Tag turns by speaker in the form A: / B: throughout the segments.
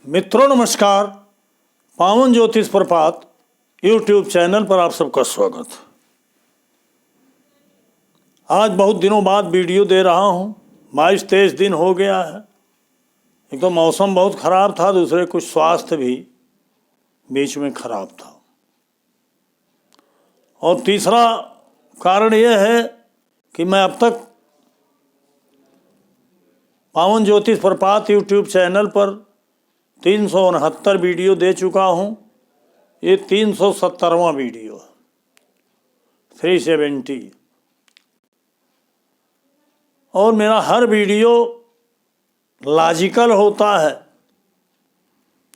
A: मित्रों नमस्कार। पावन ज्योतिष प्रपात यूट्यूब चैनल पर आप सबका स्वागत। आज बहुत दिनों बाद वीडियो दे रहा हूँ। 22-23 दिन हो गया है। एक तो मौसम बहुत ख़राब था, दूसरे कुछ स्वास्थ्य भी बीच में ख़राब था, और तीसरा कारण यह है कि मैं अब तक पावन ज्योतिष प्रपात यूट्यूब चैनल पर 369 वीडियो दे चुका हूँ। ये 370वां वीडियो है, 370। और मेरा हर वीडियो लॉजिकल होता है,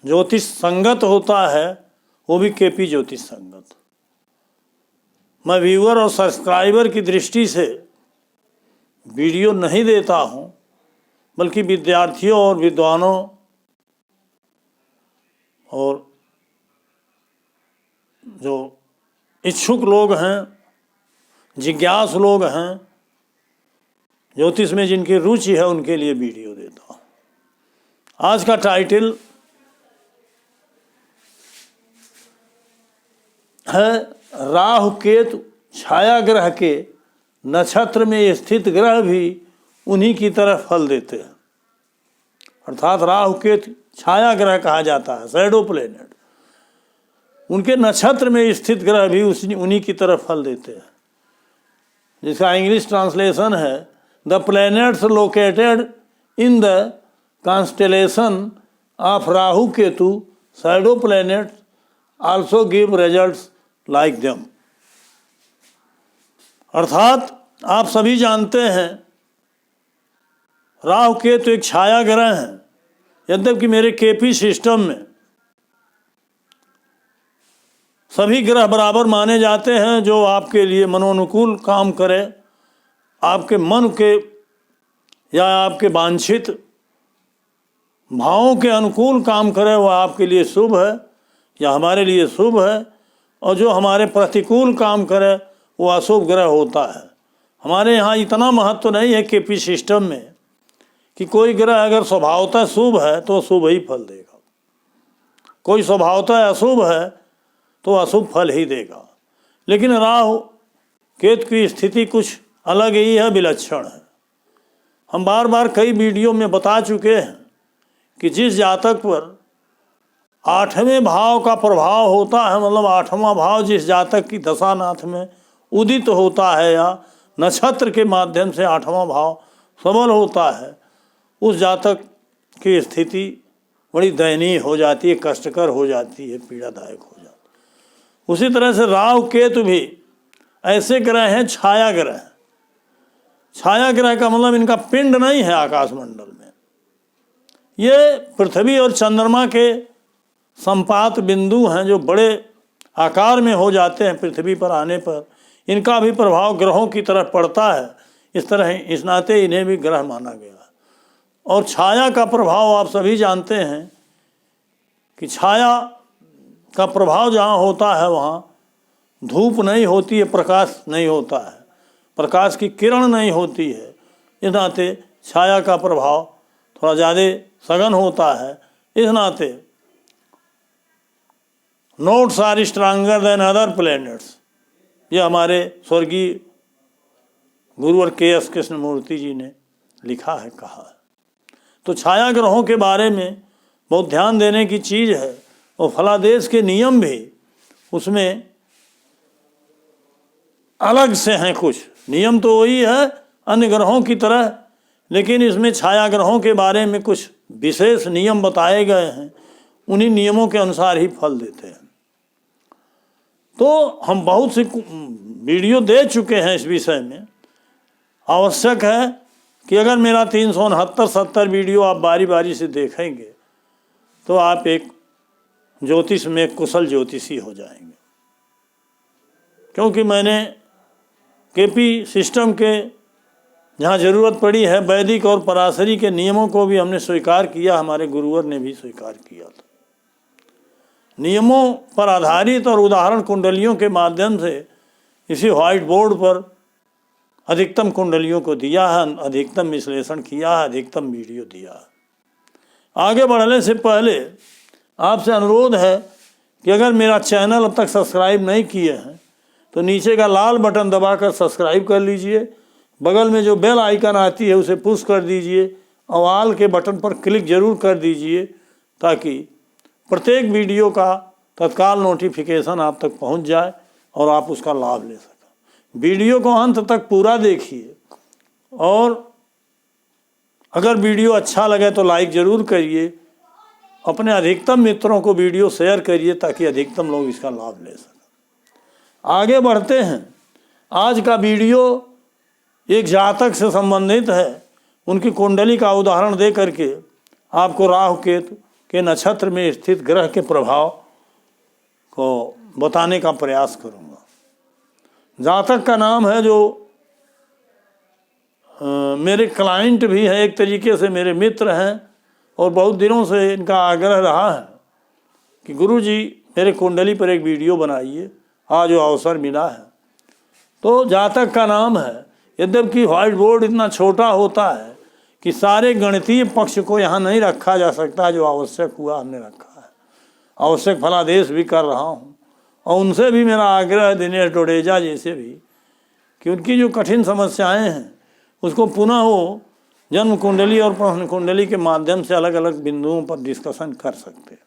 A: ज्योतिष संगत होता है, वो भी केपी ज्योतिष संगत। मैं व्यूअर और सब्सक्राइबर की दृष्टि से वीडियो नहीं देता हूँ, बल्कि विद्यार्थियों और विद्वानों और जो इच्छुक लोग हैं, जिज्ञास लोग हैं, ज्योतिष में जिनकी रुचि है, उनके लिए वीडियो देता हूँ। आज का टाइटल है राहु केतु छाया ग्रह के नक्षत्र में स्थित ग्रह भी उन्हीं की तरह फल देते हैं। अर्थात राहु केतु छाया ग्रह कहा जाता है, शैडो प्लेनेट। उनके नक्षत्र में स्थित ग्रह भी उन्हीं की तरह फल देते हैं, जिसका इंग्लिश ट्रांसलेशन है the planets located in the constellation of Rahu Ketu shadow planets also give results like them. अर्थात आप सभी जानते हैं राहु केतु एक छाया ग्रह है। यद्यपि मेरे केपी सिस्टम में सभी ग्रह बराबर माने जाते हैं, जो आपके लिए मनोनुकूल काम करे, आपके मन के या आपके वांछित भावों के अनुकूल काम करे, वह आपके लिए शुभ है या हमारे लिए शुभ है। और जो हमारे प्रतिकूल काम करे वो अशुभ ग्रह होता है। हमारे यहाँ इतना महत्व नहीं है केपी सिस्टम में कि कोई ग्रह अगर स्वभावतः शुभ है तो शुभ ही फल देगा, कोई स्वभावतः अशुभ है तो अशुभ फल ही देगा। लेकिन राहु केतु की स्थिति कुछ अलग ही है, विलक्षण है। हम बार बार कई वीडियो में बता चुके हैं कि जिस जातक पर 8वें भाव का प्रभाव होता है, मतलब 8वां भाव जिस जातक की दशानाथ में उदित होता है या नक्षत्र के माध्यम से 8वां भाव सबल होता है, उस जातक की स्थिति बड़ी दयनीय हो जाती है, कष्टकर हो जाती है, पीड़ादायक हो जाती है। उसी तरह से राहु केतु भी ऐसे ग्रह हैं, छाया ग्रह। छाया ग्रह का मतलब इनका पिंड नहीं है आकाशमंडल में। ये पृथ्वी और चंद्रमा के संपात बिंदु हैं, जो बड़े आकार में हो जाते हैं। पृथ्वी पर आने पर इनका भी प्रभाव ग्रहों की तरह पड़ता है। इस तरह इस नाते इन्हें भी ग्रह माना गया। और छाया का प्रभाव आप सभी जानते हैं कि छाया का प्रभाव जहाँ होता है वहाँ धूप नहीं होती है, प्रकाश नहीं होता है, प्रकाश की किरण नहीं होती है। इस नाते छाया का प्रभाव थोड़ा ज़्यादा सघन होता है। इस नाते nodes are stronger than other planets, ये हमारे स्वर्गीय गुरुवर के.एस. कृष्णमूर्ति जी ने लिखा है, कहा है। तो छाया ग्रहों के बारे में बहुत ध्यान देने की चीज़ है। और फलादेश के नियम भी उसमें अलग से हैं। कुछ नियम तो वही है अन्य ग्रहों की तरह, लेकिन इसमें छाया ग्रहों के बारे में कुछ विशेष नियम बताए गए हैं। उन्हीं नियमों के अनुसार ही फल देते हैं। तो हम बहुत सी वीडियो दे चुके हैं इस विषय में। आवश्यक है कि अगर मेरा 369-70 वीडियो आप बारी बारी से देखेंगे तो आप एक ज्योतिष में कुशल ज्योतिषी हो जाएंगे। क्योंकि मैंने केपी सिस्टम के जहाँ ज़रूरत पड़ी है, वैदिक और पराशरी के नियमों को भी हमने स्वीकार किया, हमारे गुरुवर ने भी स्वीकार किया था। नियमों पर आधारित और उदाहरण कुंडलियों के माध्यम से इसी व्हाइट बोर्ड पर अधिकतम कुंडलियों को दिया है, अधिकतम विश्लेषण किया है, अधिकतम वीडियो दिया है। आगे बढ़ने से पहले आपसे अनुरोध है कि अगर मेरा चैनल अब तक सब्सक्राइब नहीं किए हैं तो नीचे का लाल बटन दबाकर सब्सक्राइब कर लीजिए। बगल में जो बेल आइकन आती है उसे पुश कर दीजिए और ऑल के बटन पर क्लिक जरूर कर दीजिए ताकि प्रत्येक वीडियो का तत्काल नोटिफिकेशन आप तक पहुंच जाए और आप उसका लाभ ले सकें। वीडियो को अंत तक पूरा देखिए और अगर वीडियो अच्छा लगे तो लाइक ज़रूर करिए। अपने अधिकतम मित्रों को वीडियो शेयर करिए ताकि अधिकतम लोग इसका लाभ ले सकें। आगे बढ़ते हैं। आज का वीडियो एक जातक से संबंधित है। उनकी कुंडली का उदाहरण दे करके आपको राहु केतु के नक्षत्र में स्थित ग्रह के प्रभाव को बताने का प्रयास करूंगा। जातक का नाम है जो मेरे क्लाइंट भी है, एक तरीके से मेरे मित्र हैं और बहुत दिनों से इनका आग्रह रहा है कि गुरुजी मेरे कुंडली पर एक वीडियो बनाइए। आज जो अवसर मिला है तो जातक का नाम है। यद्यपि व्हाइट बोर्ड इतना छोटा होता है कि सारे गणितीय पक्ष को यहाँ नहीं रखा जा सकता, जो आवश्यक हुआ हमने रखा है। आवश्यक फलादेश भी कर रहा हूँ और उनसे भी मेरा आग्रह है, दिनेश डोडेजा जैसे भी, कि उनकी जो कठिन समस्याएं हैं उसको पुनः वो जन्म कुंडली और प्रश्न कुंडली के माध्यम से अलग अलग बिंदुओं पर डिस्कशन कर सकते हैं।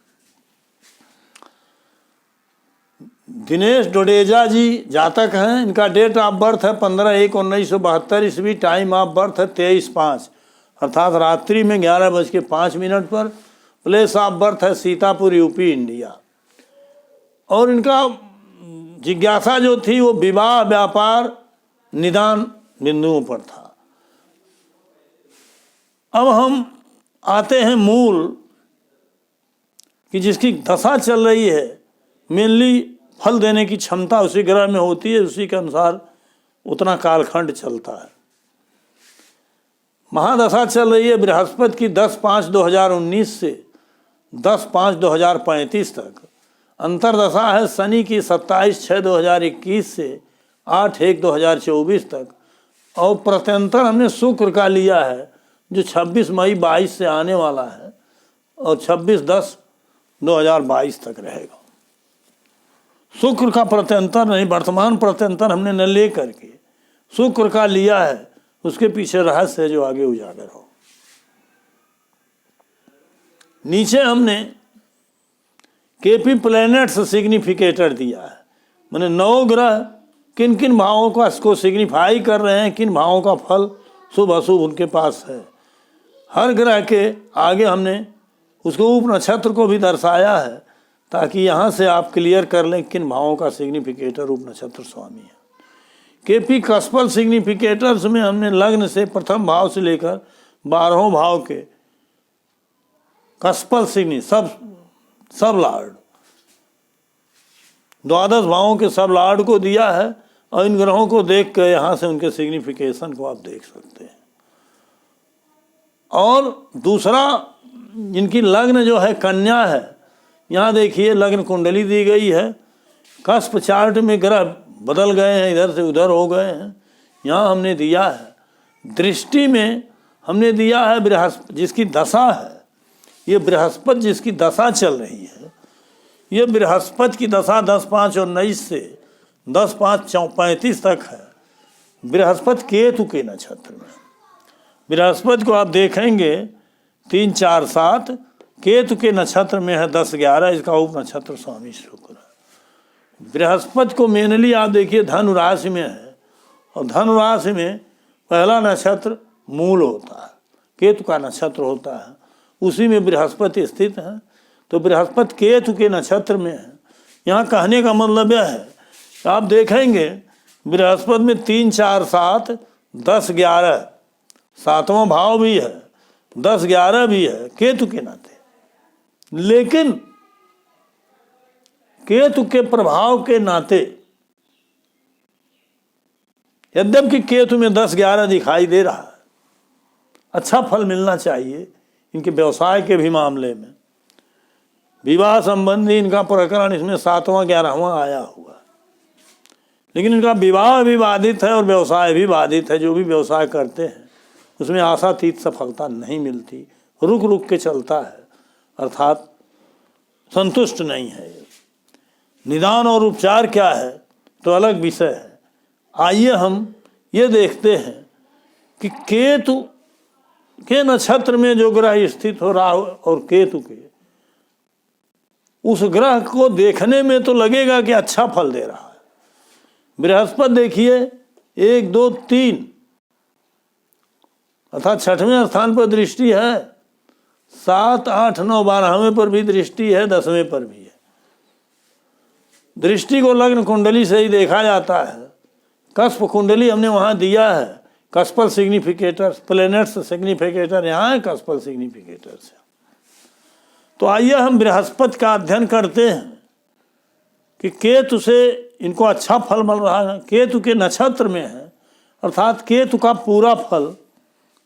A: दिनेश डोडेजा जी जातक हैं। इनका डेट ऑफ बर्थ है 15/1/1972 ईस्वी। टाइम ऑफ बर्थ है 23/5 अर्थात रात्रि में 11:05 पर। प्लेस ऑफ बर्थ है सीतापुर, यूपी, इंडिया। और इनका जिज्ञासा जो थी वो विवाह, व्यापार, निदान बिंदुओं पर था। अब हम आते हैं मूल कि जिसकी दशा चल रही है, मेनली फल देने की क्षमता उसी ग्रह में होती है, उसी के अनुसार उतना कालखंड चलता है। महादशा चल रही है बृहस्पति की 10/5/2019 से 10/5/2035 तक। अंतरदशा है शनि की 27/6/2021 से 8/1/2024 तक। और प्रत्यंतर हमने शुक्र का लिया है जो 26 मई 22 से आने वाला है और 26/10/2022 तक रहेगा। शुक्र का प्रत्यंतर नहीं, वर्तमान प्रत्यंतर हमने न ले करके शुक्र का लिया है। उसके पीछे रहस्य है जो आगे उजागर हो। नीचे हमने केपी प्लैनेट्स सिग्निफिकेटर दिया है, मैंने 9 ग्रह किन किन भावों का इसको सिग्निफाई कर रहे हैं, किन भावों का फल शुभ अशुभ उनके पास है। हर ग्रह के आगे हमने उसको उप नक्षत्र को भी दर्शाया है ताकि यहाँ से आप क्लियर कर लें किन भावों का सिग्निफिकेटर उप नक्षत्र स्वामी है। केपी कस्पल सिग्निफिकेटर्स में हमने लग्न से प्रथम भाव से लेकर 12वें भाव के कस्पल सिग्नि सब लॉर्ड 12 भावों के सब लॉर्ड को दिया है और इन ग्रहों को देख कर यहाँ से उनके सिग्निफिकेशन को आप देख सकते हैं। और दूसरा इनकी लग्न जो है कन्या है। यहाँ देखिए लग्न कुंडली दी गई है। कस्प चार्ट में ग्रह बदल गए हैं, इधर से उधर हो गए हैं। यहाँ हमने दिया है दृष्टि में हमने दिया है बृहस्पति जिसकी दशा है। ये बृहस्पति जिसकी दशा चल रही है, ये बृहस्पति की दशा 10/5/19 से 10/5/35 तक है। बृहस्पति केतु के नक्षत्र में। बृहस्पति को आप देखेंगे 3, 4, 7 केतु के नक्षत्र में है 10-11। इसका उप नक्षत्र स्वामी शुक्र है। बृहस्पति को मेनली आप देखिए धनु राशि में है और धनु राशि में पहला नक्षत्र मूल होता है, केतु का नक्षत्र होता है, उसी में बृहस्पति स्थित है। तो बृहस्पति केतु के नक्षत्र में है। यहाँ कहने का मतलब यह है आप देखेंगे बृहस्पति में 3, 4, 7 10-11 7वां भाव भी है, 10-11 भी है केतु के नाते। लेकिन केतु के प्रभाव के नाते यद्यपि केतु में 10-11 दिखाई दे रहा है, अच्छा फल मिलना चाहिए इनके व्यवसाय के भी मामले में। विवाह संबंधी इनका प्रकरण इसमें 7वां 11वां आया हुआ, लेकिन इनका विवाह भी बाधित है और व्यवसाय भी बाधित है। जो भी व्यवसाय करते हैं उसमें आशातीत सफलता नहीं मिलती, रुक रुक के चलता है। अर्थात संतुष्ट नहीं है। निदान और उपचार क्या है तो अलग विषय है। आइए हम ये देखते हैं कि केतु के नक्षत्र में जो ग्रह स्थित हो राहु और केतु के, उस ग्रह को देखने में तो लगेगा कि अच्छा फल दे रहा है। बृहस्पति देखिए 1, 2, 3 अर्थात 6वें स्थान पर दृष्टि है, 7, 8, 9, 12वें पर भी दृष्टि है, 10वें पर भी है। दृष्टि को लग्न कुंडली से ही देखा जाता है। कस्प कुंडली हमने वहाँ दिया है, कस्पल सिग्निफिकेटर, प्लेनेट्स सिग्निफिकेटर यहाँ है, कस्पल सिग्निफिकेटर से। तो आइए हम बृहस्पति का अध्ययन करते हैं कि केतु से इनको अच्छा फल मिल रहा है। केतु के नक्षत्र में है, अर्थात केतु का पूरा फल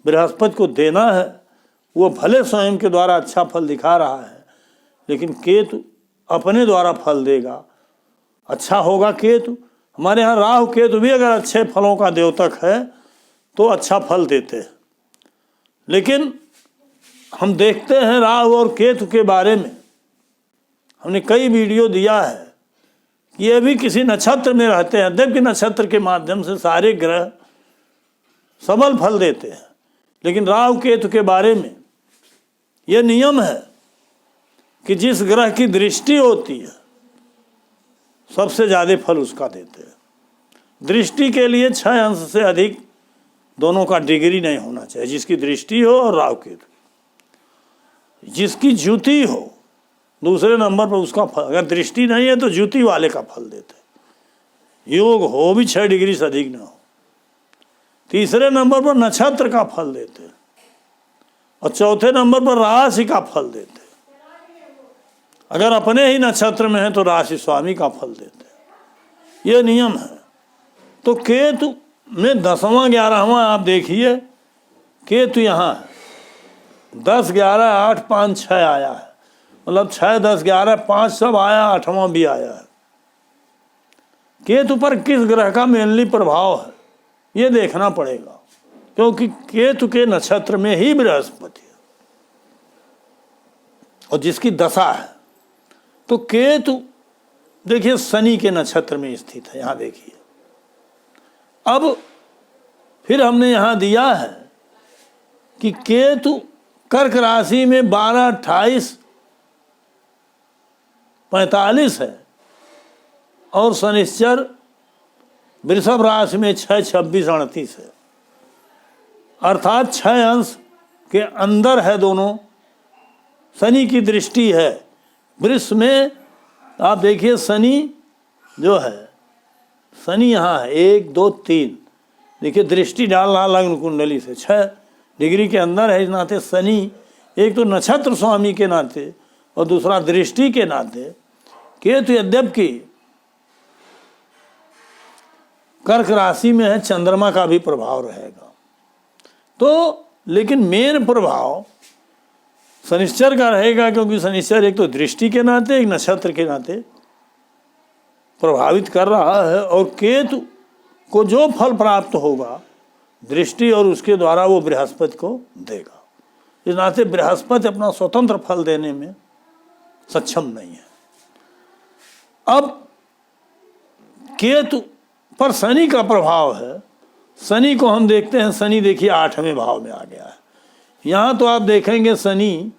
A: बृहस्पति को देना है। वो भले स्वयं के द्वारा अच्छा फल दिखा रहा है, लेकिन केतु अपने द्वारा फल देगा, अच्छा होगा केतु। हमारे यहाँ राहु केतु भी अगर अच्छे फलों का द्योतक है तो अच्छा फल देते हैं। लेकिन हम देखते हैं राहु और केतु के बारे में हमने कई वीडियो दिया है कि ये भी किसी नक्षत्र में रहते हैं। जबकि नक्षत्र के माध्यम से सारे ग्रह सबल फल देते हैं, लेकिन राहु केतु के बारे में यह नियम है कि जिस ग्रह की दृष्टि होती है सबसे ज़्यादा फल उसका देते हैं। दृष्टि के लिए 6 अंश से अधिक दोनों का डिग्री नहीं होना चाहिए, जिसकी दृष्टि हो और राहु केतु। जिसकी ज्योति हो दूसरे नंबर पर उसका फल, अगर दृष्टि नहीं है तो ज्योति वाले का फल देते। योग हो भी 6 डिग्री से अधिक ना हो। तीसरे नंबर पर नक्षत्र का फल देते और चौथे नंबर पर राशि का फल देते। अगर अपने ही नक्षत्र में है तो राशि स्वामी का फल देते। यह नियम है। तो केतु में 10वां 11वां आप देखिए, केतु यहाँ है 10, 11, 8, 5, 6 आया है, मतलब 6, 10, 11, 5 सब आया, 8वां भी आया है। केतु पर किस ग्रह का मेनली प्रभाव है ये देखना पड़ेगा, क्योंकि केतु के नक्षत्र में ही बृहस्पति है और जिसकी दशा है। तो केतु देखिए शनि के नक्षत्र में स्थित है, यहाँ देखिए। अब फिर हमने यहाँ दिया है कि केतु कर्क राशि में 12, 28, 45 है और शनिश्चर वृषभ राशि में 6, 26, 38 है, अर्थात 6 अंश के अंदर है दोनों। शनि की दृष्टि है वृष में। आप देखिए शनि जो है, शनि यहाँ है 1, 2, 3, देखिए दृष्टि डाल रहा लग्न कुंडली से 6 डिग्री के अंदर है। इस नाते शनि एक तो नक्षत्र स्वामी के नाते और दूसरा दृष्टि के नाते। केतु यद्यपि कर्क राशि में है, चंद्रमा का भी प्रभाव रहेगा तो, लेकिन मेन प्रभाव शनिश्चर का रहेगा, क्योंकि शनिश्चर एक तो दृष्टि के नाते एक नक्षत्र के नाते प्रभावित कर रहा है। और केतु को जो फल प्राप्त होगा दृष्टि और उसके द्वारा वो बृहस्पति को देगा। इस नाते बृहस्पति अपना स्वतंत्र फल देने में सक्षम नहीं है। अब केतु पर शनि का प्रभाव है। शनि को हम देखते हैं, शनि देखिए 8वें भाव में आ गया है। यहाँ तो आप देखेंगे शनि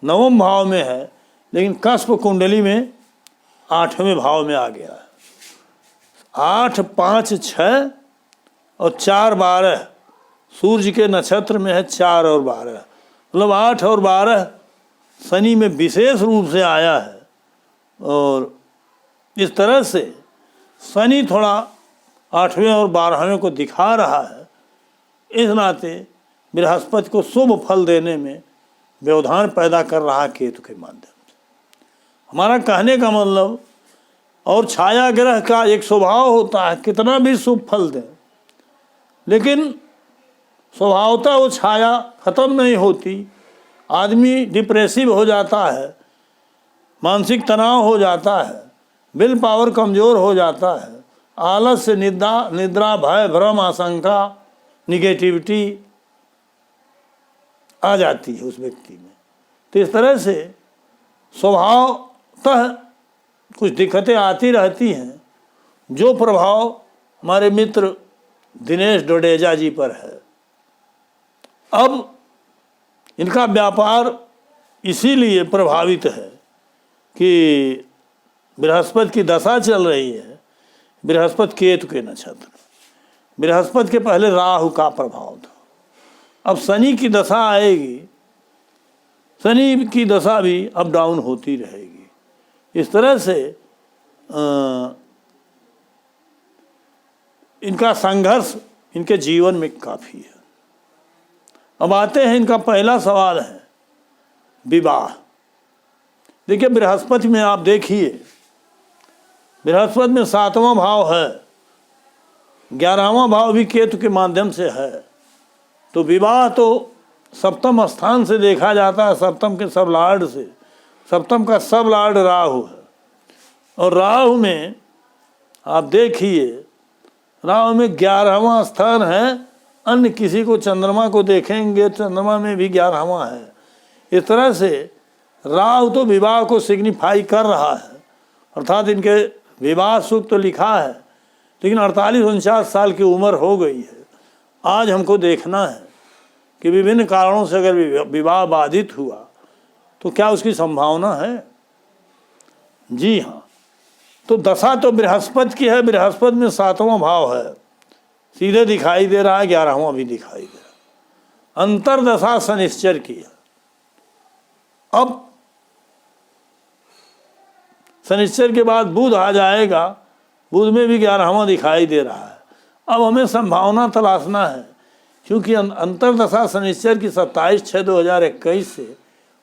A: 9वें भाव में है, लेकिन कस्प कुंडली में 8वें भाव में आ गया है। 8, 5, 6 और 4, 12 सूर्य के नक्षत्र में है। 4 और 12 मतलब 8 और 12 शनि में विशेष रूप से आया है। और इस तरह से शनि थोड़ा 8वें और 12वें को दिखा रहा है। इस नाते बृहस्पति को शुभ फल देने में व्यवधान पैदा कर रहा केतु के माध्यम से। हमारा कहने का मतलब, और छाया ग्रह का एक स्वभाव होता है कितना भी शुभ फल दे, लेकिन स्वभावतः वो छाया खत्म नहीं होती। आदमी डिप्रेसिव हो जाता है, मानसिक तनाव हो जाता है, विल पावर कमज़ोर हो जाता है, आलस्य, निद्रा, भय, भ्रम, आशंका, निगेटिविटी आ जाती है उस व्यक्ति में। तो इस तरह से स्वभावतः कुछ दिक्कतें आती रहती हैं, जो प्रभाव हमारे मित्र दिनेश डोडेजा जी पर है। अब इनका व्यापार इसीलिए प्रभावित है कि बृहस्पति की दशा चल रही है, बृहस्पति केतु के नक्षत्र। बृहस्पति के पहले राहु का प्रभाव था, अब शनि की दशा आएगी, शनि की दशा भी अप डाउन होती रहेगी। इस तरह से इनका संघर्ष इनके जीवन में काफ़ी है। अब आते हैं, इनका पहला सवाल है विवाह। देखिए बृहस्पति में आप देखिए, बृहस्पति में 7वां भाव है, 11वां भाव भी केतु के माध्यम से है। तो विवाह तो सप्तम स्थान से देखा जाता है, सप्तम के सब लॉर्ड से। सप्तम का सब लॉर्ड राहु है, और राहु में आप देखिए, राहु में 11वां स्थान है। अन्य किसी को चंद्रमा को देखेंगे, चंद्रमा में भी 11वां है। इस तरह से राहु तो विवाह को सिग्निफाई कर रहा है, अर्थात इनके विवाह सुख तो लिखा है, लेकिन 48-49 साल की उम्र हो गई है। आज हमको देखना है कि विभिन्न कारणों से अगर विवाह बाधित हुआ तो क्या उसकी संभावना है। जी हाँ, तो दशा तो बृहस्पति की है, बृहस्पति में 7वां भाव है, सीधे दिखाई दे रहा है, 11वां भी दिखाई दे रहा है। अंतरदशा शनिश्चर की है। अब शनिश्चर के बाद बुध आ जाएगा, बुध में भी 11वां दिखाई दे रहा है। अब हमें संभावना तलाशना है, क्योंकि अंतरदशा शनिश्चर की 27/6/2021 से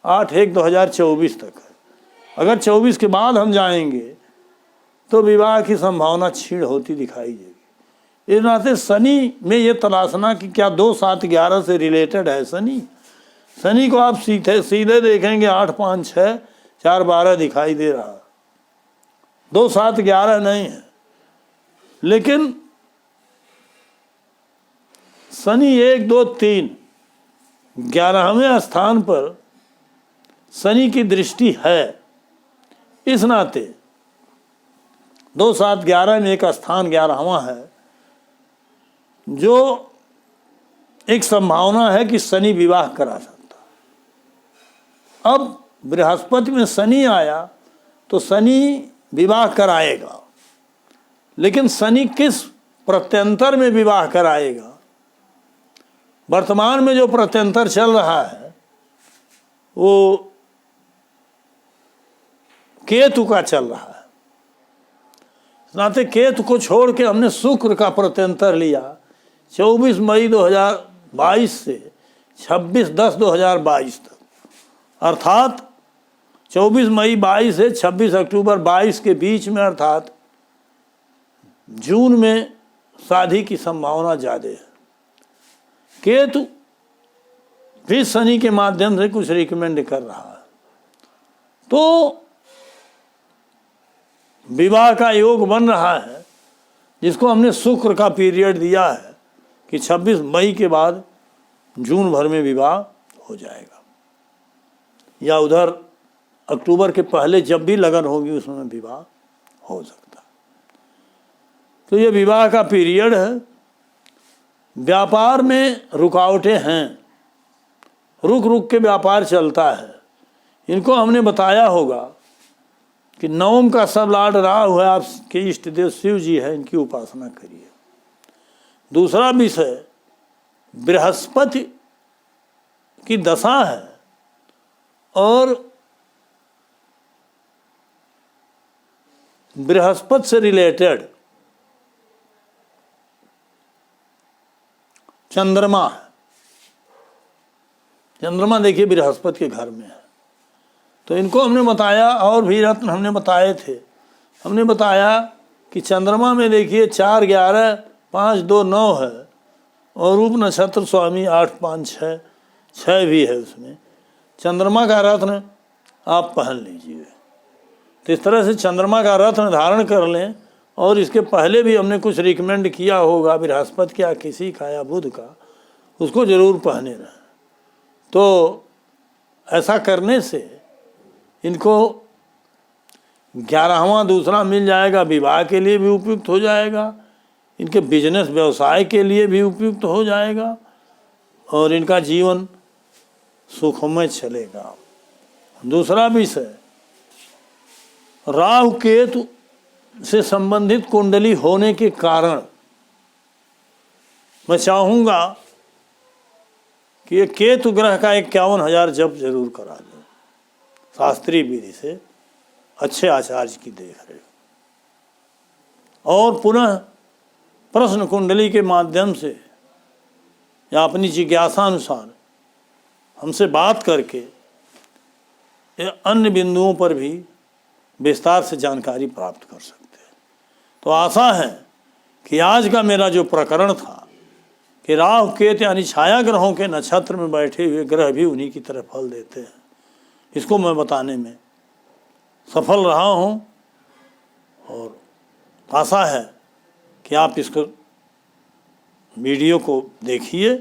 A: 8/1/2024 तक है। अगर 24 के बाद हम जाएंगे तो विवाह की संभावना क्षीण होती दिखाई देगी। इस नाते शनि में ये तलाशना कि क्या 2-7-11 से रिलेटेड है शनि। शनि को आप सीधे देखेंगे 8-5-6-4-12 दिखाई दे रहा, 2-7-11 नहीं है। लेकिन शनि 1-2-3 11वें स्थान पर शनि की दृष्टि है। इस नाते 2-7-11 में एक स्थान 11वां है, जो एक संभावना है कि शनि विवाह करा सकता। अब बृहस्पति में शनि आया तो शनि विवाह कराएगा, लेकिन शनि किस प्रत्यंतर में विवाह कराएगा। वर्तमान में जो प्रत्यंतर चल रहा है वो केतु का चल रहा है। नाते केतु को छोड़ के हमने शुक्र का प्रत्यंतर लिया 24 मई 2022 से 26/10/2022 तक, अर्थात 24 मई 22 से 26 अक्टूबर 22 के बीच में, अर्थात जून में शादी की संभावना ज़्यादा है। केतु भी शनि के माध्यम से कुछ रिकमेंड कर रहा है, तो विवाह का योग बन रहा है, जिसको हमने शुक्र का पीरियड दिया है कि 26 मई के बाद जून भर में विवाह हो जाएगा, या उधर अक्टूबर के पहले जब भी लगन होगी उसमें विवाह हो सकता है। तो ये विवाह का पीरियड है। व्यापार में रुकावटें हैं, रुक रुक के व्यापार चलता है। इनको हमने बताया होगा कि नवम का सब लॉर्ड राहु है, आपके इष्ट देव शिव जी है, इनकी उपासना करिए। दूसरा विषय बृहस्पति की दशा है, और बृहस्पति से रिलेटेड चंद्रमा है। चंद्रमा देखिए बृहस्पति के घर में है, तो इनको हमने बताया, और भी रत्न हमने बताए थे। हमने बताया कि चंद्रमा में देखिए 4-11-5-2-9 है, और रूप नक्षत्र स्वामी 8-5-6 भी है उसमें। चंद्रमा का रत्न आप पहन लीजिए। तो इस तरह से चंद्रमा का रत्न धारण कर लें, और इसके पहले भी हमने कुछ रिकमेंड किया होगा बृहस्पति का, किसी का या बुध का, उसको ज़रूर पहने रहें। तो ऐसा करने से इनको 11वां दूसरा मिल जाएगा, विवाह के लिए भी उपयुक्त हो जाएगा, इनके बिजनेस व्यवसाय के लिए भी उपयुक्त हो जाएगा और इनका जीवन सुखमय चलेगा। दूसरा विषय, राहु केतु से संबंधित कुंडली होने के कारण मैं चाहूँगा कि ये केतु ग्रह का 51,000 जप जरूर करा दें, शास्त्रीय विधि से, अच्छे आचार्य की देख रेख, और पुनः प्रश्न कुंडली के माध्यम से या अपनी जिज्ञासा अनुसार हमसे बात करके अन्य बिंदुओं पर भी विस्तार से जानकारी प्राप्त कर सकते हैं। तो आशा है कि आज का मेरा जो प्रकरण था कि राहु केतु यानी छाया ग्रहों के नक्षत्र में बैठे हुए ग्रह भी उन्हीं की तरह फल देते हैं, इसको मैं बताने में सफल रहा हूँ। और आशा है कि आप इसको वीडियो को देखिए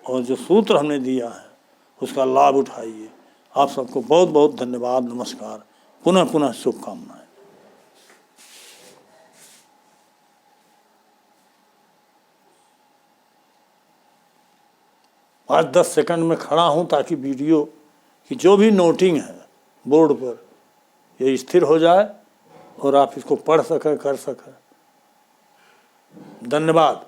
A: और जो सूत्र हमने दिया है उसका लाभ उठाइए। आप सबको बहुत बहुत धन्यवाद, नमस्कार, पुनः पुनः शुभकामनाएं। 5-10 सेकंड में खड़ा हूं ताकि वीडियो की जो भी नोटिंग है बोर्ड पर ये स्थिर हो जाए और आप इसको पढ़ सकें, कर सकें। धन्यवाद।